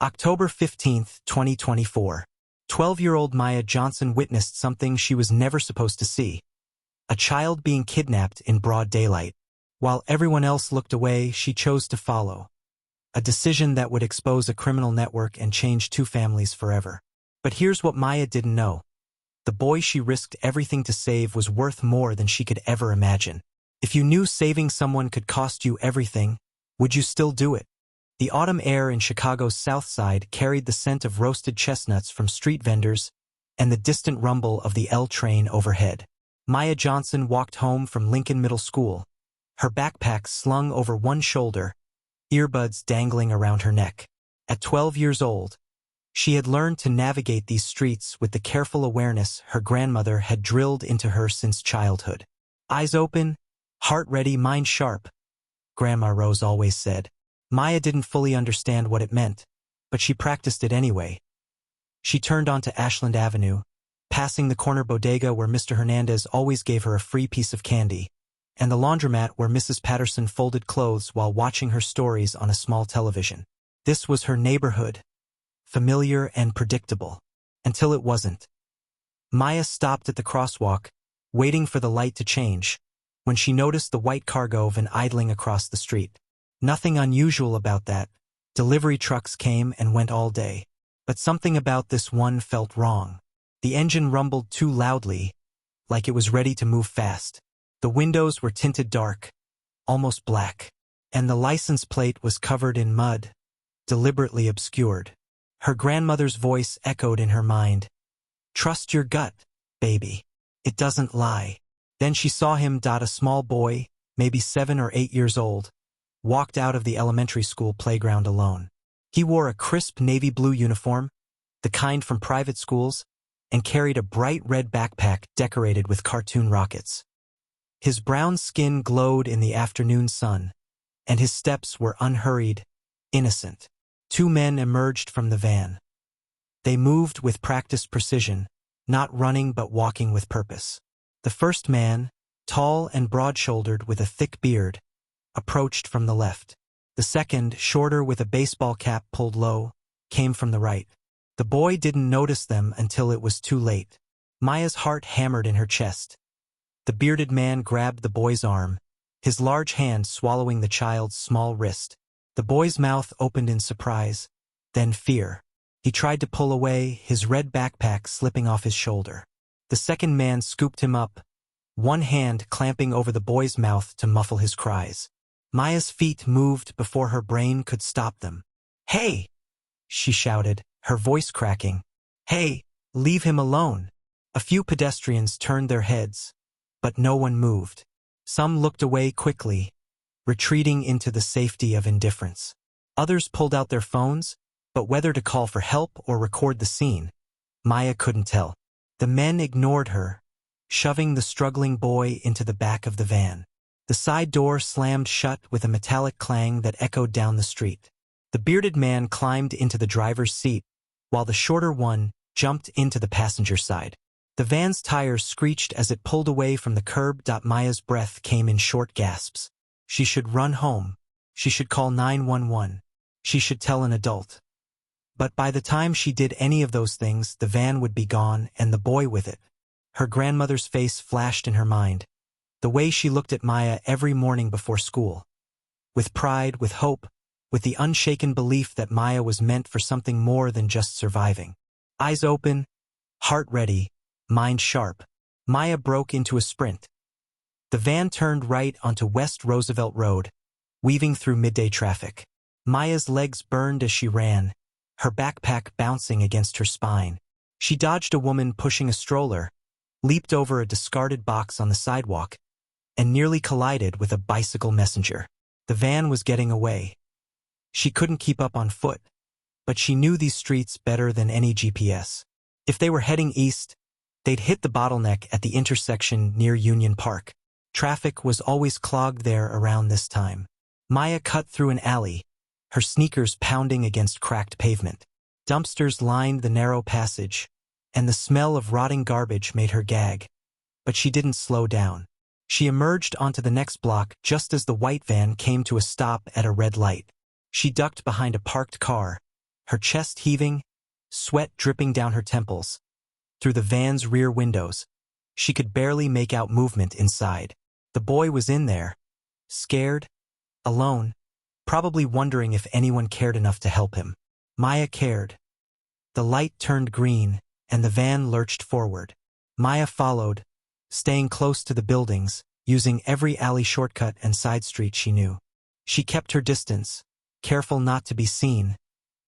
October 15, 2024. 12-year-old Maya Johnson witnessed something she was never supposed to see. A child being kidnapped in broad daylight. While everyone else looked away, she chose to follow. A decision that would expose a criminal network and change two families forever. But here's what Maya didn't know. The boy she risked everything to save was worth more than she could ever imagine. If you knew saving someone could cost you everything, would you still do it? The autumn air in Chicago's South Side carried the scent of roasted chestnuts from street vendors and the distant rumble of the L train overhead. Maya Johnson walked home from Lincoln Middle School, her backpack slung over one shoulder, earbuds dangling around her neck. At 12 years old, she had learned to navigate these streets with the careful awareness her grandmother had drilled into her since childhood. Eyes open, heart ready, mind sharp, Grandma Rose always said. Maya didn't fully understand what it meant, but she practiced it anyway. She turned onto Ashland Avenue, passing the corner bodega where Mr. Hernandez always gave her a free piece of candy, and the laundromat where Mrs. Patterson folded clothes while watching her stories on a small television. This was her neighborhood, familiar and predictable, until it wasn't. Maya stopped at the crosswalk, waiting for the light to change, when she noticed the white cargo van idling across the street. Nothing unusual about that. Delivery trucks came and went all day. But something about this one felt wrong. The engine rumbled too loudly, like it was ready to move fast. The windows were tinted dark, almost black, and the license plate was covered in mud, deliberately obscured. Her grandmother's voice echoed in her mind. "Trust your gut, baby. It doesn't lie." Then she saw him. A small boy, maybe 7 or 8 years old, walked out of the elementary school playground alone. He wore a crisp navy blue uniform, the kind from private schools, and carried a bright red backpack decorated with cartoon rockets. His brown skin glowed in the afternoon sun, and his steps were unhurried, innocent. 2 men emerged from the van. They moved with practiced precision, not running but walking with purpose. The first man, tall and broad-shouldered with a thick beard, approached from the left. The second, shorter with a baseball cap pulled low, came from the right. The boy didn't notice them until it was too late. Maya's heart hammered in her chest. The bearded man grabbed the boy's arm, his large hand swallowing the child's small wrist. The boy's mouth opened in surprise, then fear. He tried to pull away, his red backpack slipping off his shoulder. The second man scooped him up, one hand clamping over the boy's mouth to muffle his cries. Maya's feet moved before her brain could stop them. "Hey!" she shouted, her voice cracking. "Hey, leave him alone." A few pedestrians turned their heads, but no one moved. Some looked away quickly, retreating into the safety of indifference. Others pulled out their phones, but whether to call for help or record the scene, Maya couldn't tell. The men ignored her, shoving the struggling boy into the back of the van. The side door slammed shut with a metallic clang that echoed down the street. The bearded man climbed into the driver's seat, while the shorter one jumped into the passenger side. The van's tires screeched as it pulled away from the curb. Maya's breath came in short gasps. She should run home. She should call 911. She should tell an adult. But by the time she did any of those things, the van would be gone and the boy with it. Her grandmother's face flashed in her mind. The way she looked at Maya every morning before school. With pride, with hope, with the unshaken belief that Maya was meant for something more than just surviving. Eyes open, heart ready, mind sharp, Maya broke into a sprint. The van turned right onto West Roosevelt Road, weaving through midday traffic. Maya's legs burned as she ran, her backpack bouncing against her spine. She dodged a woman pushing a stroller, leaped over a discarded box on the sidewalk, and nearly collided with a bicycle messenger. The van was getting away. She couldn't keep up on foot, but she knew these streets better than any GPS. If they were heading east, they'd hit the bottleneck at the intersection near Union Park. Traffic was always clogged there around this time. Maya cut through an alley, her sneakers pounding against cracked pavement. Dumpsters lined the narrow passage, and the smell of rotting garbage made her gag. But she didn't slow down. She emerged onto the next block just as the white van came to a stop at a red light. She ducked behind a parked car, her chest heaving, sweat dripping down her temples. Through the van's rear windows, she could barely make out movement inside. The boy was in there, scared, alone, probably wondering if anyone cared enough to help him. Maya cared. The light turned green, and the van lurched forward. Maya followed, staying close to the buildings, using every alley shortcut and side street she knew. She kept her distance, careful not to be seen,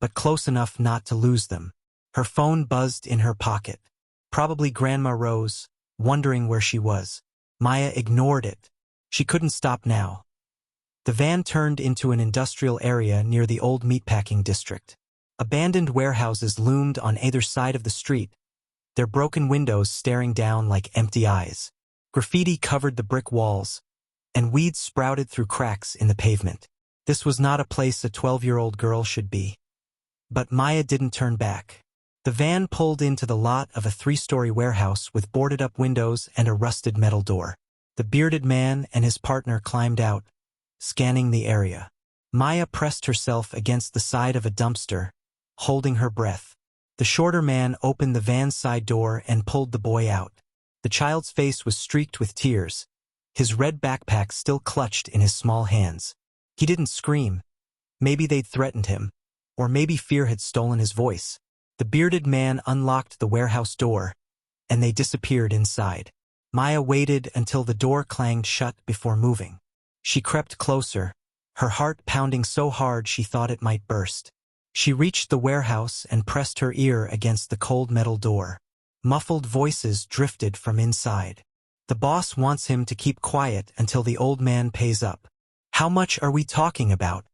but close enough not to lose them. Her phone buzzed in her pocket. Probably Grandma Rose, wondering where she was. Maya ignored it. She couldn't stop now. The van turned into an industrial area near the old meatpacking district. Abandoned warehouses loomed on either side of the street, their broken windows staring down like empty eyes. Graffiti covered the brick walls, and weeds sprouted through cracks in the pavement. This was not a place a 12-year-old girl should be. But Maya didn't turn back. The van pulled into the lot of a 3-story warehouse with boarded-up windows and a rusted metal door. The bearded man and his partner climbed out, scanning the area. Maya pressed herself against the side of a dumpster, holding her breath. The shorter man opened the van's side door and pulled the boy out. The child's face was streaked with tears, his red backpack still clutched in his small hands. He didn't scream. Maybe they'd threatened him, or maybe fear had stolen his voice. The bearded man unlocked the warehouse door, and they disappeared inside. Maya waited until the door clanged shut before moving. She crept closer, her heart pounding so hard she thought it might burst. She reached the warehouse and pressed her ear against the cold metal door. Muffled voices drifted from inside. The boss wants him to keep quiet until the old man pays up. How much are we talking about?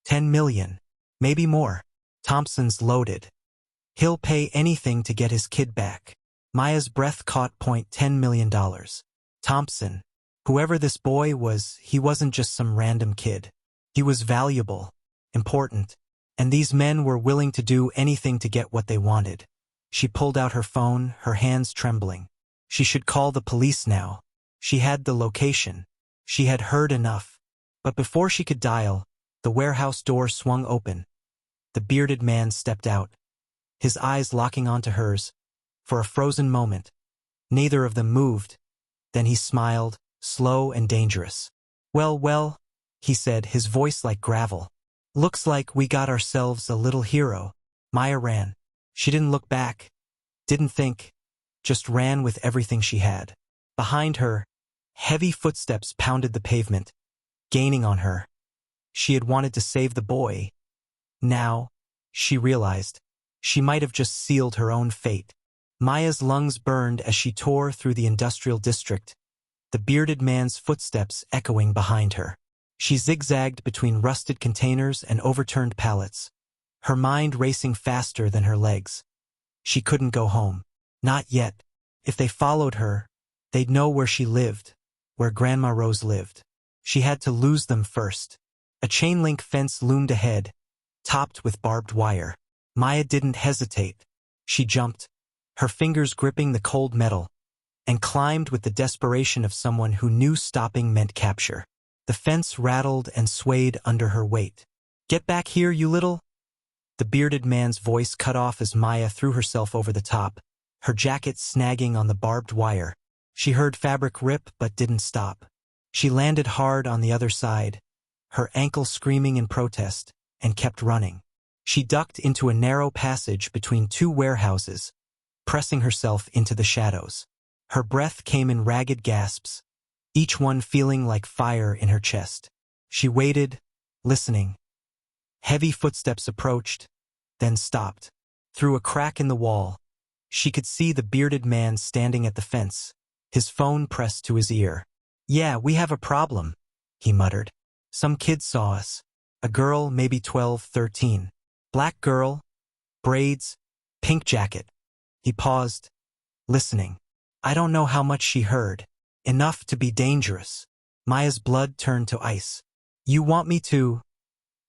10 million. Maybe more. Thompson's loaded. He'll pay anything to get his kid back. Maya's breath caught $10 million. Thompson. Whoever this boy was, he wasn't just some random kid. He was valuable, important, and these men were willing to do anything to get what they wanted. She pulled out her phone, her hands trembling. She should call the police now. She had the location. She had heard enough. But before she could dial, the warehouse door swung open. The bearded man stepped out, his eyes locking onto hers. For a frozen moment, neither of them moved. Then he smiled, slow and dangerous. Well, he said, his voice like gravel. Looks like we got ourselves a little hero. Maya ran. She didn't look back, didn't think, just ran with everything she had. Behind her, heavy footsteps pounded the pavement, gaining on her. She had wanted to save the boy. Now, she realized, she might have just sealed her own fate. Maya's lungs burned as she tore through the industrial district, the bearded man's footsteps echoing behind her. She zigzagged between rusted containers and overturned pallets, her mind racing faster than her legs. She couldn't go home. Not yet. If they followed her, they'd know where she lived, where Grandma Rose lived. She had to lose them first. A chain-link fence loomed ahead, topped with barbed wire. Maya didn't hesitate. She jumped, her fingers gripping the cold metal, and climbed with the desperation of someone who knew stopping meant capture. The fence rattled and swayed under her weight. Get back here, you little... The bearded man's voice cut off as Maya threw herself over the top, her jacket snagging on the barbed wire. She heard fabric rip but didn't stop. She landed hard on the other side, her ankle screaming in protest, and kept running. She ducked into a narrow passage between 2 warehouses, pressing herself into the shadows. Her breath came in ragged gasps, each one feeling like fire in her chest. She waited, listening. Heavy footsteps approached, then stopped. Through a crack in the wall, she could see the bearded man standing at the fence, his phone pressed to his ear. Yeah, we have a problem, he muttered. Some kid saw us. A girl, maybe 12, 13. Black girl, braids, pink jacket. He paused, listening. I don't know how much she heard. Enough to be dangerous. Maya's blood turned to ice. You want me to...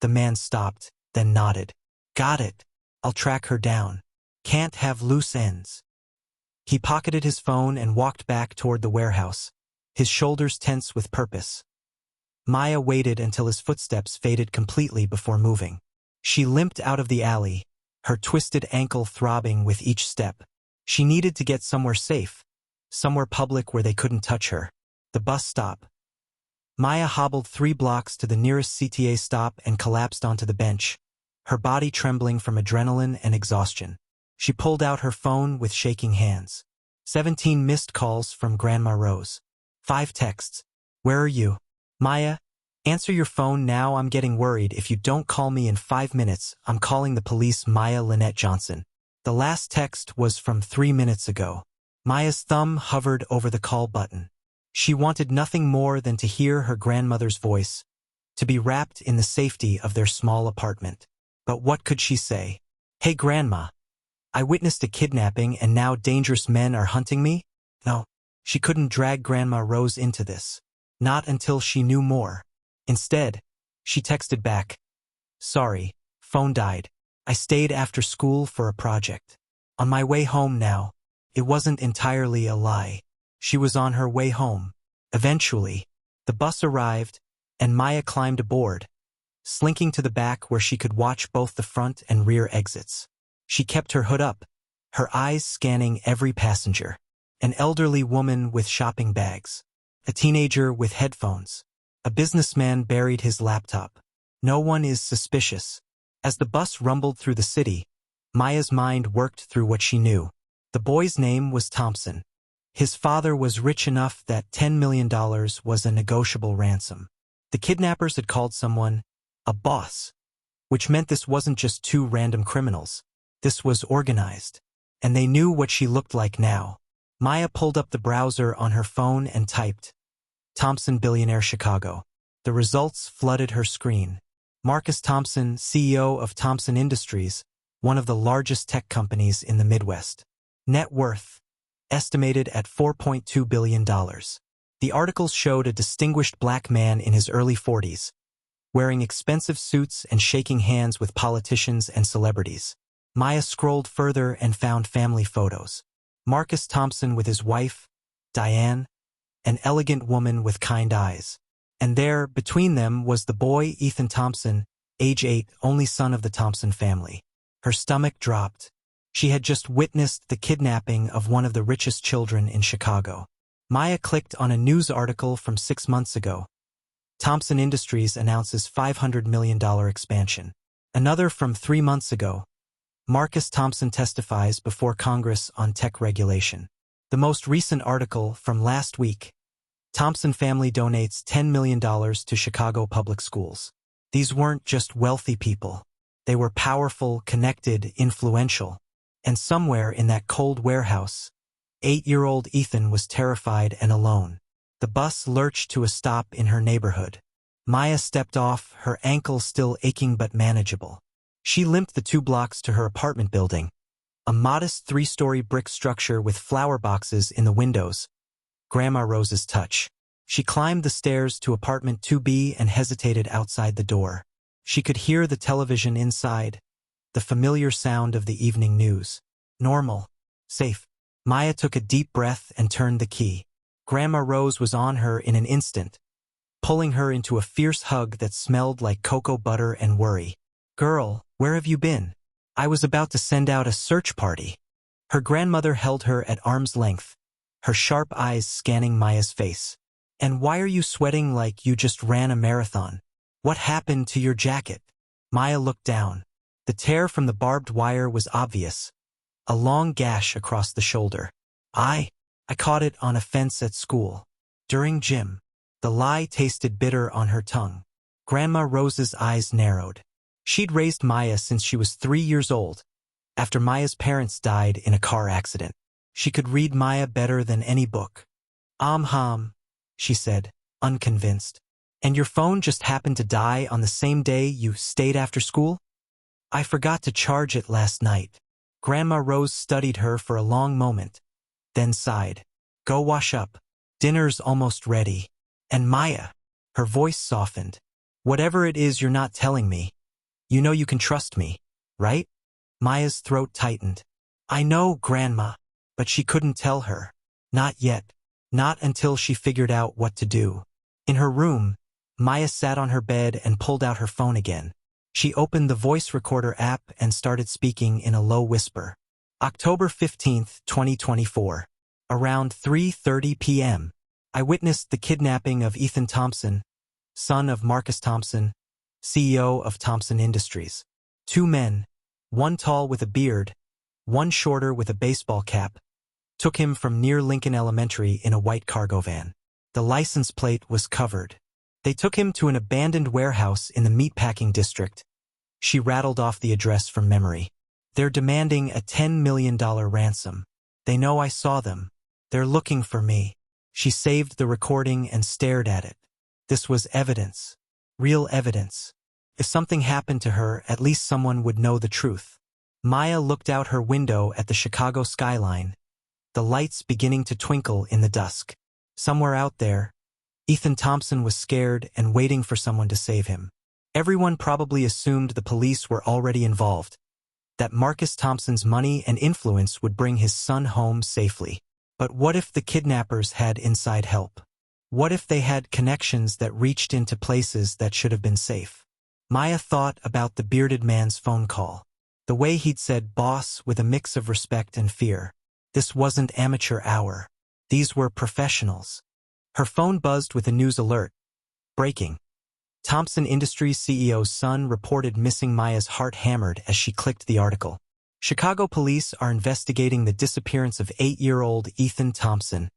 The man stopped, then nodded. Got it. I'll track her down. Can't have loose ends. He pocketed his phone and walked back toward the warehouse, his shoulders tense with purpose. Maya waited until his footsteps faded completely before moving. She limped out of the alley, her twisted ankle throbbing with each step. She needed to get somewhere safe, somewhere public where they couldn't touch her. The bus stop. Maya hobbled 3 blocks to the nearest CTA stop and collapsed onto the bench, her body trembling from adrenaline and exhaustion. She pulled out her phone with shaking hands. 17 missed calls from Grandma Rose. 5 texts. Where are you? Maya, answer your phone now. I'm getting worried. If you don't call me in 5 minutes, I'm calling the police. Maya Lynette Johnson. The last text was from 3 minutes ago. Maya's thumb hovered over the call button. She wanted nothing more than to hear her grandmother's voice, to be wrapped in the safety of their small apartment. But what could she say? Hey Grandma, I witnessed a kidnapping and now dangerous men are hunting me? No, she couldn't drag Grandma Rose into this. Not until she knew more. Instead, she texted back, sorry, phone died. I stayed after school for a project. On my way home now. It wasn't entirely a lie. She was on her way home. Eventually, the bus arrived, and Maya climbed aboard, slinking to the back where she could watch both the front and rear exits. She kept her hood up, her eyes scanning every passenger. An elderly woman with shopping bags. A teenager with headphones. A businessman buried his laptop. No one is suspicious. As the bus rumbled through the city, Maya's mind worked through what she knew. The boy's name was Thompson. His father was rich enough that $10 million was a negotiable ransom. The kidnappers had called someone a boss, which meant this wasn't just 2 random criminals. This was organized. And they knew what she looked like now. Maya pulled up the browser on her phone and typed, Thompson Billionaire Chicago. The results flooded her screen. Marcus Thompson, CEO of Thompson Industries, one of the largest tech companies in the Midwest. Net worth, estimated at $4.2 billion. The articles showed a distinguished black man in his early 40s, wearing expensive suits and shaking hands with politicians and celebrities. Maya scrolled further and found family photos. Marcus Thompson with his wife, Diane, an elegant woman with kind eyes. And there, between them, was the boy, Ethan Thompson, age 8, only son of the Thompson family. Her stomach dropped. She had just witnessed the kidnapping of one of the richest children in Chicago. Maya clicked on a news article from 6 months ago. Thompson Industries announces $500 million expansion. Another from 3 months ago. Marcus Thompson testifies before Congress on tech regulation. The most recent article from last week. Thompson family donates $10 million to Chicago public schools. These weren't just wealthy people. They were powerful, connected, influential. And somewhere in that cold warehouse, 8-year-old Ethan was terrified and alone. The bus lurched to a stop in her neighborhood. Maya stepped off, her ankle still aching but manageable. She limped the 2 blocks to her apartment building, a modest 3-story brick structure with flower boxes in the windows. Grandma Rose's touch. She climbed the stairs to apartment 2B and hesitated outside the door. She could hear the television inside, the familiar sound of the evening news. Normal. Safe. Maya took a deep breath and turned the key. Grandma Rose was on her in an instant, pulling her into a fierce hug that smelled like cocoa butter and worry. Girl, where have you been? I was about to send out a search party. Her grandmother held her at arm's length, her sharp eyes scanning Maya's face. And why are you sweating like you just ran a marathon? What happened to your jacket? Maya looked down. The tear from the barbed wire was obvious. A long gash across the shoulder. I caught it on a fence at school. During gym. The lie tasted bitter on her tongue. Grandma Rose's eyes narrowed. She'd raised Maya since she was 3 years old, after Maya's parents died in a car accident. She could read Maya better than any book. She said, unconvinced. And your phone just happened to die on the same day you stayed after school? I forgot to charge it last night. Grandma Rose studied her for a long moment, then sighed. Go wash up. Dinner's almost ready. And Maya, her voice softened. Whatever it is you're not telling me, you know you can trust me, right? Maya's throat tightened. I know, Grandma, but she couldn't tell her. Not yet. Not until she figured out what to do. In her room, Maya sat on her bed and pulled out her phone again. She opened the voice recorder app and started speaking in a low whisper. October 15, 2024. Around 3:30 p.m. I witnessed the kidnapping of Ethan Thompson, son of Marcus Thompson, CEO of Thompson Industries. Two men, one tall with a beard, one shorter with a baseball cap, took him from near Lincoln Elementary in a white cargo van. The license plate was covered. They took him to an abandoned warehouse in the meatpacking district. She rattled off the address from memory. They're demanding a $10 million ransom. They know I saw them. They're looking for me. She saved the recording and stared at it. This was evidence. Real evidence. If something happened to her, at least someone would know the truth. Maya looked out her window at the Chicago skyline, the lights beginning to twinkle in the dusk. Somewhere out there, Ethan Thompson was scared and waiting for someone to save him. Everyone probably assumed the police were already involved, that Marcus Thompson's money and influence would bring his son home safely. But what if the kidnappers had inside help? What if they had connections that reached into places that should have been safe? Maya thought about the bearded man's phone call. The way he'd said boss with a mix of respect and fear. This wasn't amateur hour. These were professionals. Her phone buzzed with a news alert. Breaking. Thompson Industries CEO's son reported missing. Maya's heart hammered as she clicked the article. Chicago police are investigating the disappearance of 8-year-old Ethan Thompson,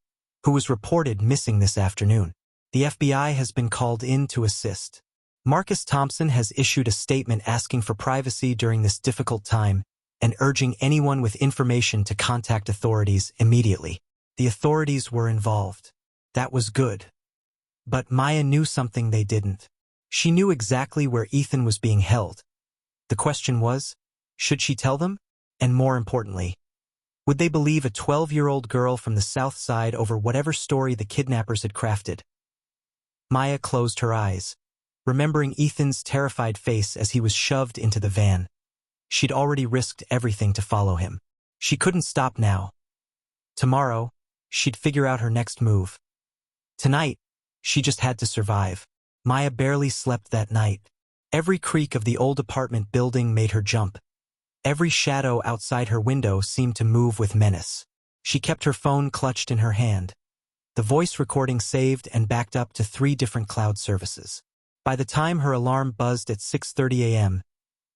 who was reported missing this afternoon. The FBI has been called in to assist. Marcus Thompson has issued a statement asking for privacy during this difficult time and urging anyone with information to contact authorities immediately. The authorities were involved. That was good. But Maya knew something they didn't. She knew exactly where Ethan was being held. The question was, should she tell them? And more importantly, would they believe a 12-year-old girl from the South Side over whatever story the kidnappers had crafted? Maya closed her eyes, remembering Ethan's terrified face as he was shoved into the van. She'd already risked everything to follow him. She couldn't stop now. Tomorrow, she'd figure out her next move. Tonight, she just had to survive. Maya barely slept that night. Every creak of the old apartment building made her jump. Every shadow outside her window seemed to move with menace. She kept her phone clutched in her hand. The voice recording saved and backed up to 3 different cloud services. By the time her alarm buzzed at 6:30 a.m.,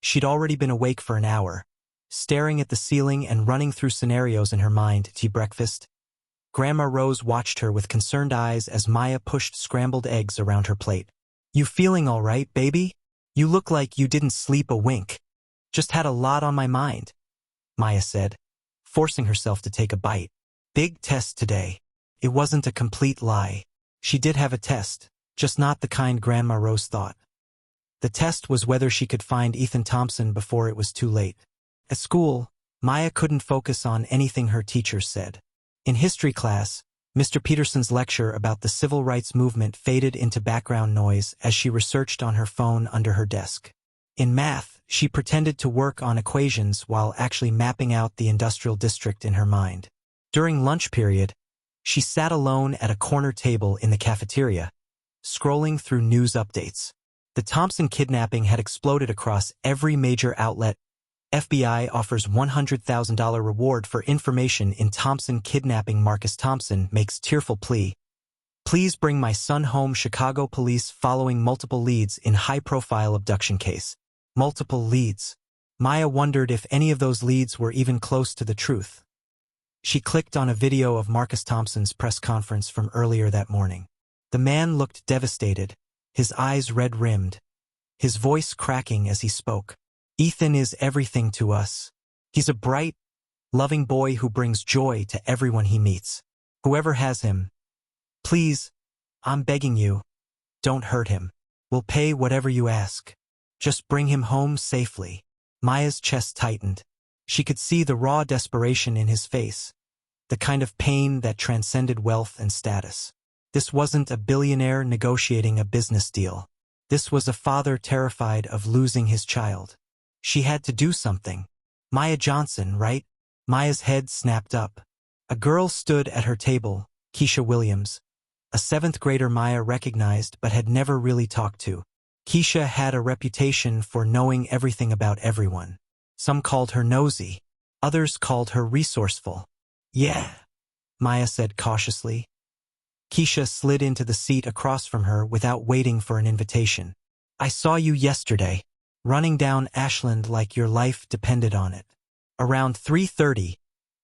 she'd already been awake for an hour, staring at the ceiling and running through scenarios in her mind. Tea breakfast? Grandma Rose watched her with concerned eyes as Maya pushed scrambled eggs around her plate. You feeling all right, baby? You look like you didn't sleep a wink. Just had a lot on my mind, Maya said, forcing herself to take a bite. Big test today. It wasn't a complete lie. She did have a test, just not the kind Grandma Rose thought. The test was whether she could find Ethan Thompson before it was too late. At school, Maya couldn't focus on anything her teachers said. In history class, Mr. Peterson's lecture about the civil rights movement faded into background noise as she researched on her phone under her desk. In math, she pretended to work on equations while actually mapping out the industrial district in her mind. During lunch period, she sat alone at a corner table in the cafeteria, scrolling through news updates. The Thompson kidnapping had exploded across every major outlet. FBI offers $100,000 reward for information in Thompson kidnapping. Marcus Thompson makes tearful plea. Please bring my son home. Chicago police following multiple leads in high-profile abduction case. Multiple leads. Maya wondered if any of those leads were even close to the truth. She clicked on a video of Marcus Thompson's press conference from earlier that morning. The man looked devastated, his eyes red-rimmed, his voice cracking as he spoke. Ethan is everything to us. He's a bright, loving boy who brings joy to everyone he meets. Whoever has him, please, I'm begging you, don't hurt him. We'll pay whatever you ask. Just bring him home safely. Maya's chest tightened. She could see the raw desperation in his face, the kind of pain that transcended wealth and status. This wasn't a billionaire negotiating a business deal. This was a father terrified of losing his child. She had to do something. Maya Johnson, right? Maya's head snapped up. A girl stood at her table, Keisha Williams, a 7th grader Maya recognized but had never really talked to. Keisha had a reputation for knowing everything about everyone. Some called her nosy. Others called her resourceful. Yeah, Maya said cautiously. Keisha slid into the seat across from her without waiting for an invitation. I saw you yesterday, running down Ashland like your life depended on it. Around 3:30,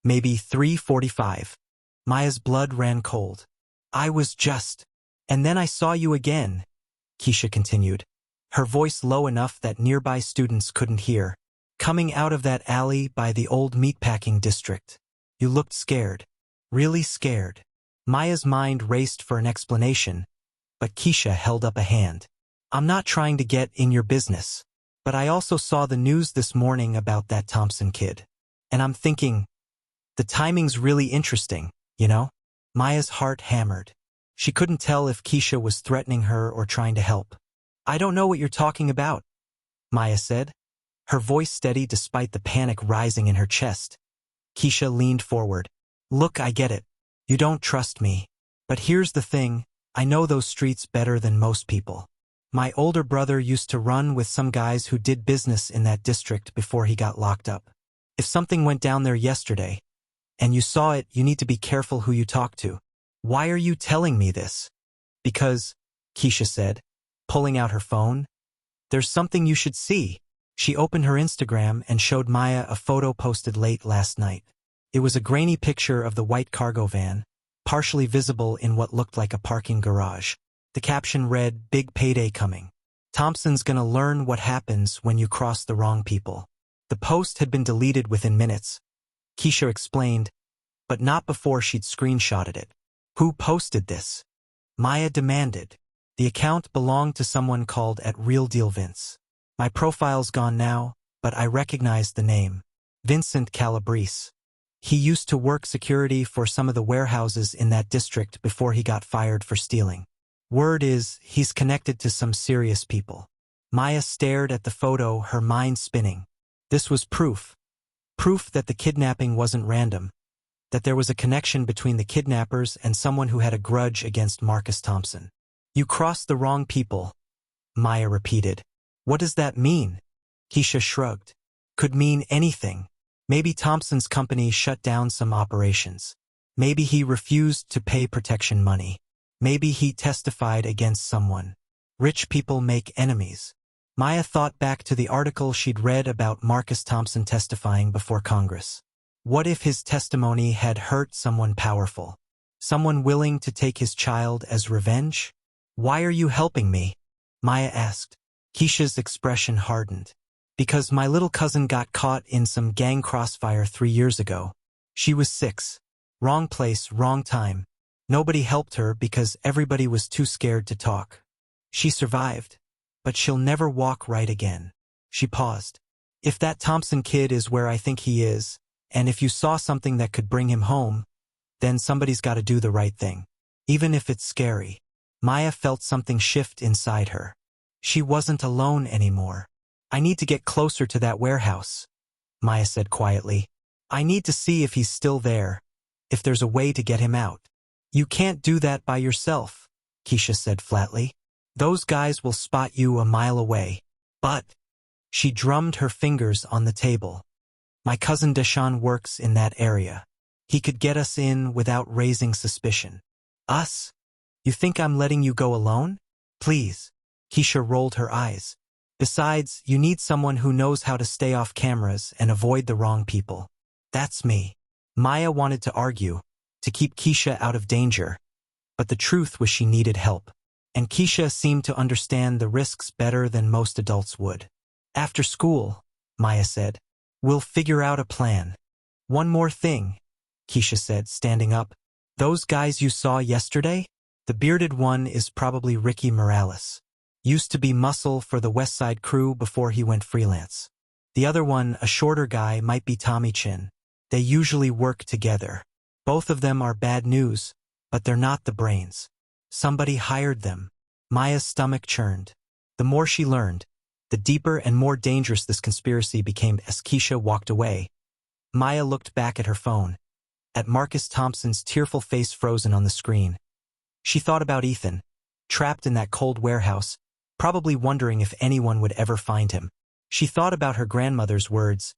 maybe 3:45. Maya's blood ran cold. I was just. And then I saw you again, Keisha continued, her voice low enough that nearby students couldn't hear. Coming out of that alley by the old meatpacking district. You looked scared. Really scared. Maya's mind raced for an explanation, but Keisha held up a hand. I'm not trying to get in your business, but I also saw the news this morning about that Thompson kid. And I'm thinking, the timing's really interesting, you know? Maya's heart hammered. She couldn't tell if Keisha was threatening her or trying to help. I don't know what you're talking about, Maya said, her voice steady despite the panic rising in her chest. Keisha leaned forward. Look, I get it. You don't trust me. But here's the thing, I know those streets better than most people. My older brother used to run with some guys who did business in that district before he got locked up. If something went down there yesterday, and you saw it, you need to be careful who you talk to. Why are you telling me this? Because, Keisha said, pulling out her phone, there's something you should see. She opened her Instagram and showed Maya a photo posted late last night. It was a grainy picture of the white cargo van, partially visible in what looked like a parking garage. The caption read, Big payday coming. Thompson's gonna learn what happens when you cross the wrong people. The post had been deleted within minutes, Keisha explained, but not before she'd screenshotted it. Who posted this? Maya demanded. The account belonged to someone called @RealDealVince. My profile's gone now, but I recognized the name. Vincent Calabrese. He used to work security for some of the warehouses in that district before he got fired for stealing. Word is, he's connected to some serious people. Maya stared at the photo, her mind spinning. This was proof. Proof that the kidnapping wasn't random. That there was a connection between the kidnappers and someone who had a grudge against Marcus Thompson. You crossed the wrong people, Maya repeated. What does that mean? Keisha shrugged. Could mean anything. Maybe Thompson's company shut down some operations. Maybe he refused to pay protection money. Maybe he testified against someone. Rich people make enemies. Maya thought back to the article she'd read about Marcus Thompson testifying before Congress. What if his testimony had hurt someone powerful? Someone willing to take his child as revenge? Why are you helping me? Maya asked. Keisha's expression hardened. Because my little cousin got caught in some gang crossfire 3 years ago. She was 6. Wrong place, wrong time. Nobody helped her because everybody was too scared to talk. She survived, but she'll never walk right again. She paused. If that Thompson kid is where I think he is, and if you saw something that could bring him home, then somebody's got to do the right thing. Even if it's scary. Maya felt something shift inside her. She wasn't alone anymore. I need to get closer to that warehouse, Maya said quietly. I need to see if he's still there, if there's a way to get him out. You can't do that by yourself, Keisha said flatly. Those guys will spot you a mile away. But, she drummed her fingers on the table. My cousin Deshaun works in that area. He could get us in without raising suspicion. Us? You think I'm letting you go alone? Please. Keisha rolled her eyes. Besides, you need someone who knows how to stay off cameras and avoid the wrong people. That's me. Maya wanted to argue, to keep Keisha out of danger, but the truth was she needed help. And Keisha seemed to understand the risks better than most adults would. After school, Maya said, we'll figure out a plan. One more thing, Keisha said, standing up. Those guys you saw yesterday? The bearded one is probably Ricky Morales. Used to be muscle for the West Side crew before he went freelance. The other one, a shorter guy, might be Tommy Chin. They usually work together. Both of them are bad news, but they're not the brains. Somebody hired them. Maya's stomach churned. The more she learned, the deeper and more dangerous this conspiracy became. As Keisha walked away, Maya looked back at her phone, at Marcus Thompson's tearful face frozen on the screen. She thought about Ethan, trapped in that cold warehouse, probably wondering if anyone would ever find him. She thought about her grandmother's words,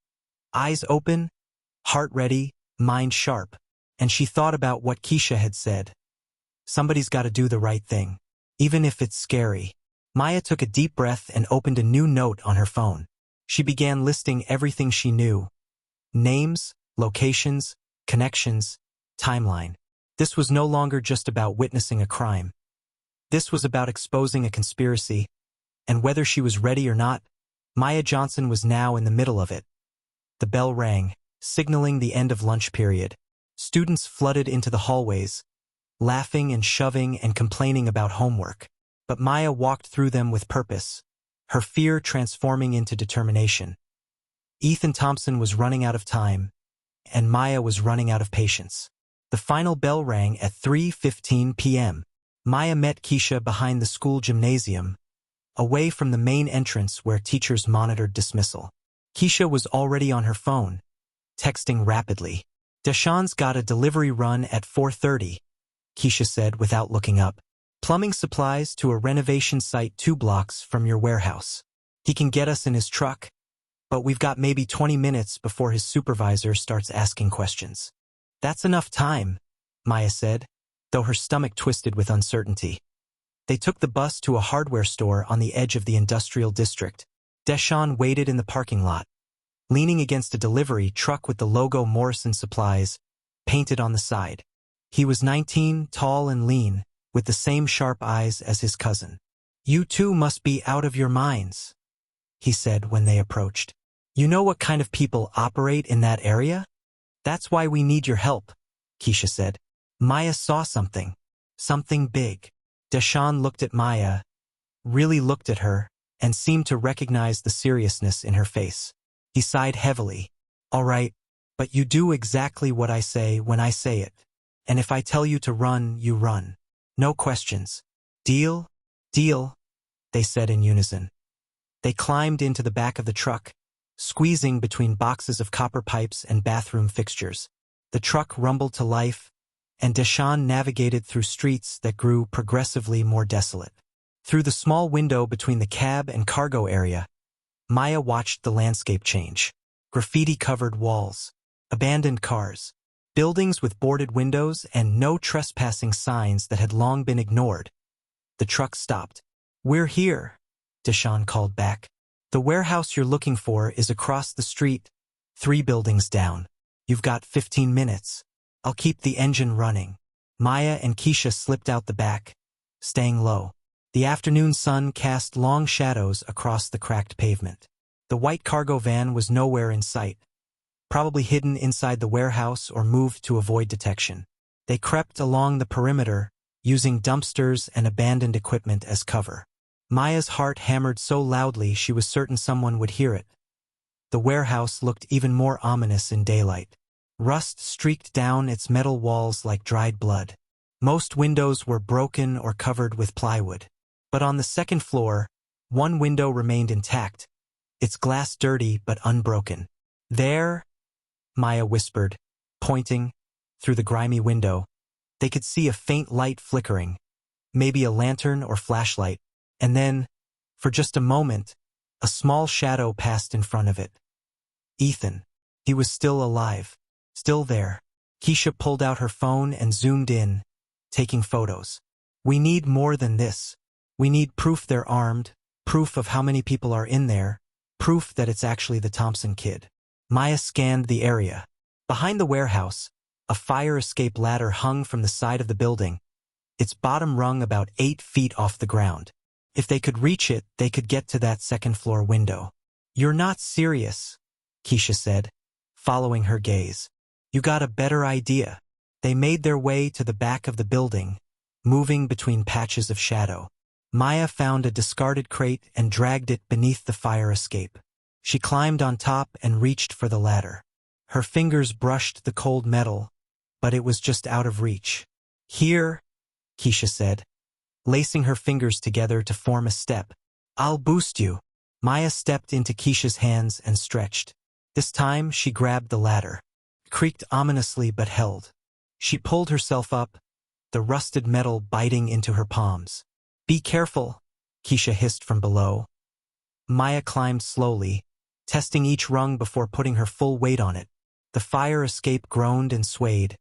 eyes open, heart ready, mind sharp, and she thought about what Keisha had said. Somebody's got to do the right thing, even if it's scary. Maya took a deep breath and opened a new note on her phone. She began listing everything she knew. Names, locations, connections, timeline. This was no longer just about witnessing a crime. This was about exposing a conspiracy, and whether she was ready or not, Maya Johnson was now in the middle of it. The bell rang, signaling the end of lunch period. Students flooded into the hallways, laughing and shoving and complaining about homework. But Maya walked through them with purpose, her fear transforming into determination. Ethan Thompson was running out of time, and Maya was running out of patience. The final bell rang at 3:15 p.m. Maya met Keisha behind the school gymnasium, away from the main entrance where teachers monitored dismissal. Keisha was already on her phone, texting rapidly. "Deshawn's got a delivery run at 4:30, Keisha said without looking up. "Plumbing supplies to a renovation site 2 blocks from your warehouse. He can get us in his truck, but we've got maybe 20 minutes before his supervisor starts asking questions." "That's enough time," Maya said, though her stomach twisted with uncertainty. They took the bus to a hardware store on the edge of the industrial district. Deshawn waited in the parking lot, leaning against a delivery truck with the logo Morrison Supplies painted on the side. He was 19, tall and lean, with the same sharp eyes as his cousin. "You two must be out of your minds," he said when they approached. "You know what kind of people operate in that area? That's why we need your help," Keisha said. Maya saw something big. Deshawn looked at Maya, really looked at her, and seemed to recognize the seriousness in her face. He sighed heavily. "All right, but you do exactly what I say when I say it. And if I tell you to run, you run. No questions. Deal?" "Deal," they said in unison. They climbed into the back of the truck, squeezing between boxes of copper pipes and bathroom fixtures. The truck rumbled to life, and Deshawn navigated through streets that grew progressively more desolate. Through the small window between the cab and cargo area, Maya watched the landscape change. Graffiti-covered walls, abandoned cars, buildings with boarded windows and no trespassing signs that had long been ignored. The truck stopped. "We're here," Deshawn called back. "The warehouse you're looking for is across the street, 3 buildings down. You've got 15 minutes. I'll keep the engine running." Maya and Keisha slipped out the back, staying low. The afternoon sun cast long shadows across the cracked pavement. The white cargo van was nowhere in sight, probably hidden inside the warehouse or moved to avoid detection. They crept along the perimeter, using dumpsters and abandoned equipment as cover. Maya's heart hammered so loudly she was certain someone would hear it. The warehouse looked even more ominous in daylight. Rust streaked down its metal walls like dried blood. Most windows were broken or covered with plywood. But on the second floor, one window remained intact, its glass dirty but unbroken. "There," Maya whispered, pointing. Through the grimy window, they could see a faint light flickering, maybe a lantern or flashlight, and then, for just a moment, a small shadow passed in front of it. Ethan. He was still alive, still there. Keisha pulled out her phone and zoomed in, taking photos. "We need more than this. We need proof they're armed, proof of how many people are in there, proof that it's actually the Thompson kid." Maya scanned the area. Behind the warehouse, a fire escape ladder hung from the side of the building, its bottom rung about 8 feet off the ground. If they could reach it, they could get to that second-floor window. "You're not serious," Keisha said, following her gaze. "You got a better idea." They made their way to the back of the building, moving between patches of shadow. Maya found a discarded crate and dragged it beneath the fire escape. She climbed on top and reached for the ladder. Her fingers brushed the cold metal, but it was just out of reach. "Here," Keisha said, lacing her fingers together to form a step. "I'll boost you." Maya stepped into Keisha's hands and stretched. This time she grabbed the ladder. It creaked ominously but held. She pulled herself up, the rusted metal biting into her palms. "Be careful," Keisha hissed from below. Maya climbed slowly, testing each rung before putting her full weight on it. The fire escape groaned and swayed,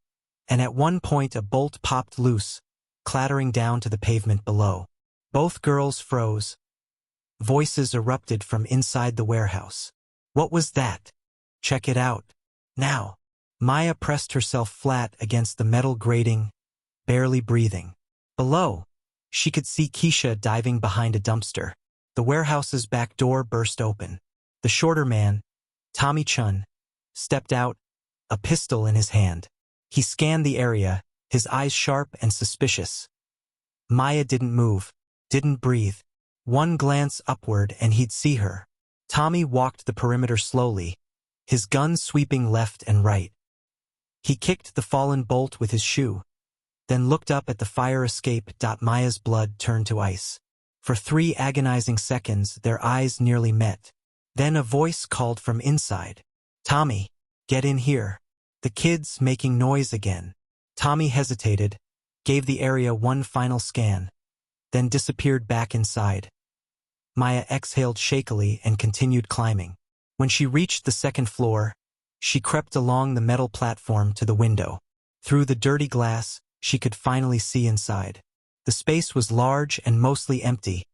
and at one point a bolt popped loose, clattering down to the pavement below. Both girls froze. Voices erupted from inside the warehouse. What was that? Check it out. Now. Maya pressed herself flat against the metal grating, barely breathing. Below, she could see Keisha diving behind a dumpster. The warehouse's back door burst open. The shorter man, Tommy Chun, stepped out, a pistol in his hand. He scanned the area, his eyes sharp and suspicious. Maya didn't move, didn't breathe. One glance upward and he'd see her. Tommy walked the perimeter slowly, his gun sweeping left and right. He kicked the fallen bolt with his shoe, then looked up at the fire escape. Maya's blood turned to ice. For 3 agonizing seconds, their eyes nearly met. Then a voice called from inside. Tommy, get in here. The kid's making noise again. Tommy hesitated, gave the area one final scan, then disappeared back inside. Maya exhaled shakily and continued climbing. When she reached the second floor, she crept along the metal platform to the window. Through the dirty glass, she could finally see inside. The space was large and mostly empty,